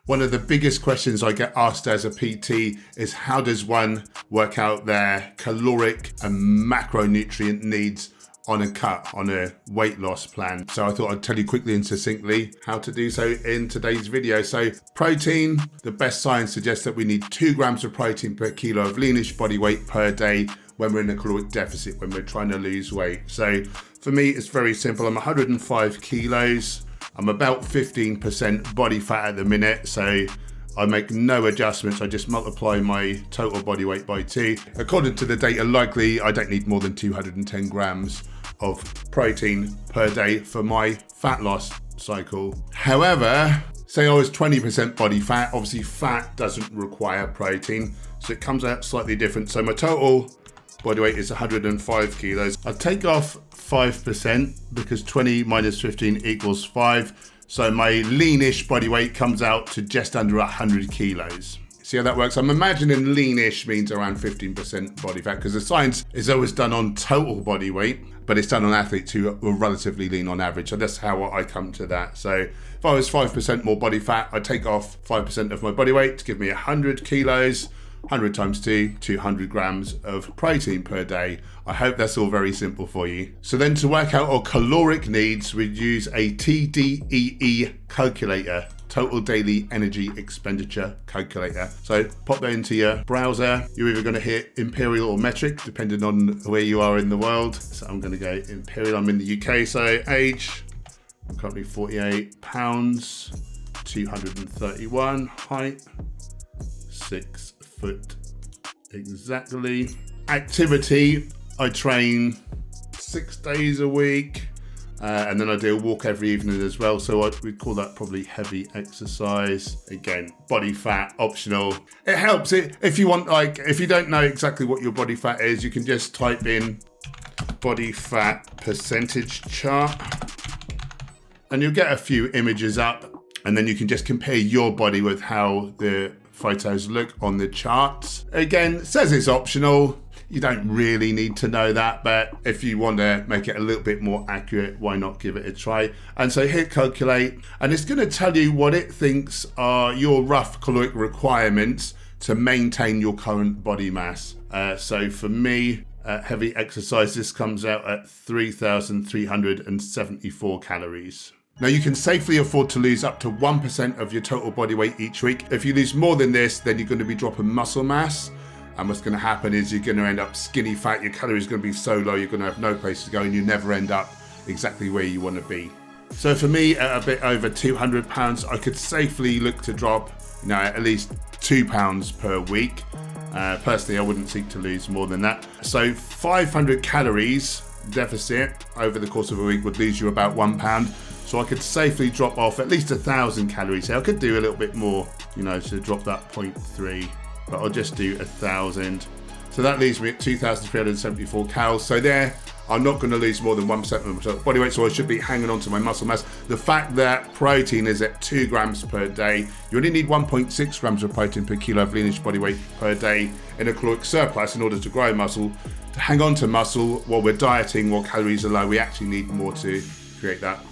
One of the biggest questions I get asked as a PT is how does one work out their caloric and macronutrient needs on a cut, on a weight loss plan. So I thought I'd tell you quickly and succinctly how to do so in today's video. So protein, the best science suggests that we need 2 grams of protein per kilo of leanish body weight per day when we're in a caloric deficit, when we're trying to lose weight. So for me, it's very simple. I'm 105 kilos. I'm about 15% body fat at the minute, so I make no adjustments. I just multiply my total body weight by 2. According to the data, likely I don't need more than 210 grams of protein per day for my fat loss cycle. However, say I was 20% body fat, obviously fat doesn't require protein, so it comes out slightly different. So my total body weight is 105 kilos. I take off 5% because 20 minus 15 equals 5. So my leanish body weight comes out to just under 100 kilos. See how that works? I'm imagining leanish means around 15% body fat because the science is always done on total body weight, but it's done on athletes who are relatively lean on average. So that's how I come to that. So if I was 5% more body fat, I take off 5% of my body weight to give me 100 kilos. 100 times 2, 200 grams of protein per day. I hope that's all very simple for you. So then to work out our caloric needs, we'd use a TDEE calculator, total daily energy expenditure calculator. So pop that into your browser. You're either going to hit imperial or metric, depending on where you are in the world. So I'm going to go imperial. I'm in the UK, so age, I'm currently 48 pounds, 231, height, 6 foot exactly. Activity, I train 6 days a week, and then I do a walk every evening as well, so we call that probably heavy exercise. Again, body fat optional. It helps it if you want, like, if you don't know exactly what your body fat is, you can just type in body fat percentage chart and you'll get a few images up, and then you can just compare your body with how the photos look on the charts. Again, it says it's optional. You don't really need to know that, but if you want to make it a little bit more accurate, why not give it a try? And so hit calculate, and it's going to tell you what it thinks are your rough caloric requirements to maintain your current body mass. So for me, heavy exercise, this comes out at 3,374 calories. Now you can safely afford to lose up to 1% of your total body weight each week. If you lose more than this, then you're going to be dropping muscle mass. And what's going to happen is you're going to end up skinny fat. Your calories are going to be so low, you're going to have no place to go and you never end up exactly where you want to be. So for me, at a bit over 200 pounds, I could safely look to drop, at least 2 pounds per week. Personally, I wouldn't seek to lose more than that. So 500 calories deficit over the course of a week would lose you about 1 pound. So I could safely drop off at least 1,000 calories here. I could do a little bit more, to drop that 0.3, but I'll just do 1,000. So that leaves me at 2,374 calories. So there, I'm not going to lose more than 1% of my total body weight, so I should be hanging on to my muscle mass. The fact that protein is at 2 grams per day, you only need 1.6 grams of protein per kilo of leanish body weight per day in a caloric surplus in order to grow muscle. To hang on to muscle while we're dieting, while calories are low, we actually need more to create that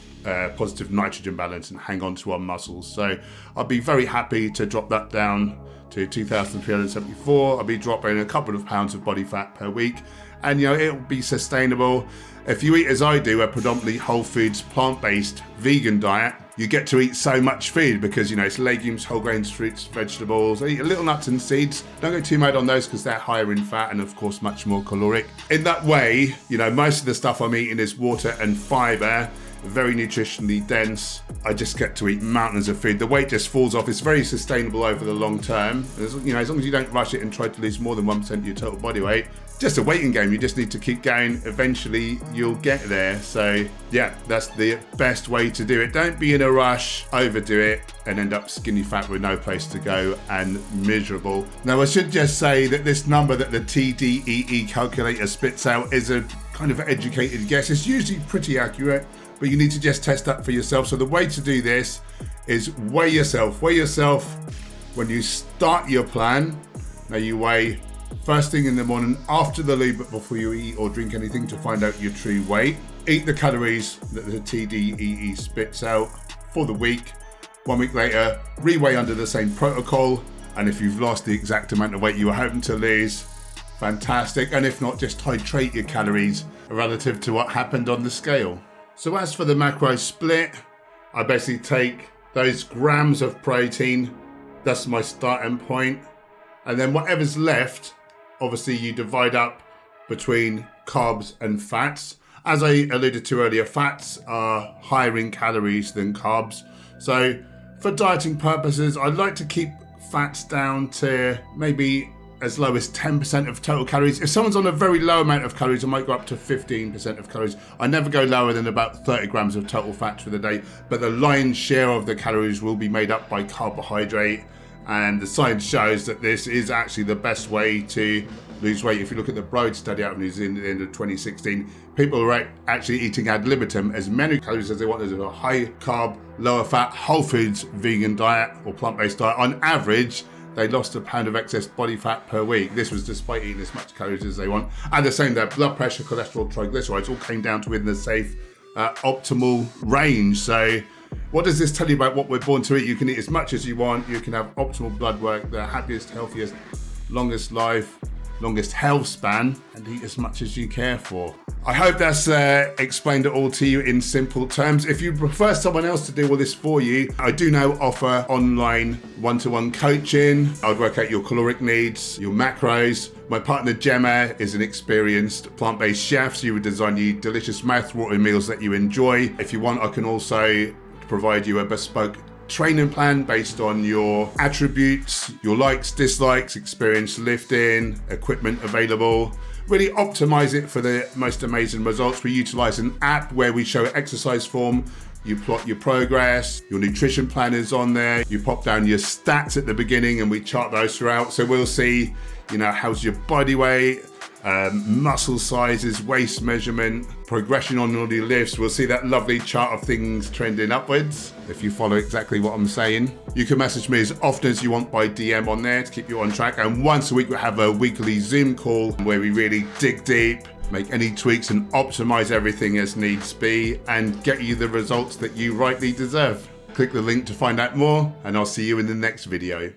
positive nitrogen balance and hang on to our muscles. So I'd be very happy to drop that down to 2,374. I'll be dropping a couple of pounds of body fat per week, and it'll be sustainable. If you eat as I do, a predominantly whole foods, plant-based vegan diet, you get to eat so much food because it's legumes, whole grains, fruits, vegetables. I eat a little nuts and seeds. Don't go too mad on those because they're higher in fat and of course much more caloric. In that way, most of the stuff I'm eating is water and fiber, very nutritionally dense. I just get to eat mountains of food. The weight just falls off. It's very sustainable over the long term. As long as you don't rush it and try to lose more than 1% of your total body weight, just a waiting game. You just need to keep going. Eventually you'll get there. So yeah, that's the best way to do it. Don't be in a rush, overdo it and end up skinny fat with no place to go and miserable. Now I should just say that this number that the TDEE calculator spits out is a kind of educated guess. It's usually pretty accurate, but you need to just test that for yourself. So the way to do this is weigh yourself. Weigh yourself when you start your plan. Now you weigh first thing in the morning after the loo, but before you eat or drink anything to find out your true weight. Eat the calories that the TDEE spits out for the week. 1 week later, reweigh under the same protocol. And if you've lost the exact amount of weight you were hoping to lose, fantastic. And if not, just titrate your calories relative to what happened on the scale. So as for the macro split, I basically take those grams of protein, that's my starting point. And then whatever's left, obviously you divide up between carbs and fats. As I alluded to earlier, fats are higher in calories than carbs. So for dieting purposes, I'd like to keep fats down to maybe as low as 10% of total calories. If someone's on a very low amount of calories, I might go up to 15% of calories. I never go lower than about 30 grams of total fats for the day, but the lion's share of the calories will be made up by carbohydrate. And the science shows that this is actually the best way to lose weight. If you look at the Broad study out of New Zealand at the end of 2016, people are actually eating ad libitum as many calories as they want as a high carb, lower fat, whole foods, vegan diet or plant-based diet. On average, they lost a pound of excess body fat per week. This was despite eating as much calories as they want. And the same, their blood pressure, cholesterol, triglycerides all came down to within the safe, optimal range. So what does this tell you about what we're born to eat? You can eat as much as you want. You can have optimal blood work, the happiest, healthiest, longest life, longest health span, and eat as much as you care for. I hope that's explained it all to you in simple terms. If you prefer someone else to do all this for you, I do now offer online one-to-one coaching. I would work out your caloric needs, your macros. My partner Gemma is an experienced plant-based chef, so you would design you delicious mouth-watering meals that you enjoy. If you want, I can also provide you a bespoke training plan based on your attributes, your likes, dislikes, experience lifting, equipment available. Really optimize it for the most amazing results. We utilize an app where we show exercise form. You plot your progress, your nutrition plan is on there. You pop down your stats at the beginning and we chart those throughout. So we'll see, how's your body weight, muscle sizes, waist measurement, progression on all your lifts. We'll see that lovely chart of things trending upwards if you follow exactly what I'm saying. You can message me as often as you want by DM on there to keep you on track. And once a week, we have a weekly Zoom call where we really dig deep, make any tweaks and optimize everything as needs be and get you the results that you rightly deserve. Click the link to find out more and I'll see you in the next video.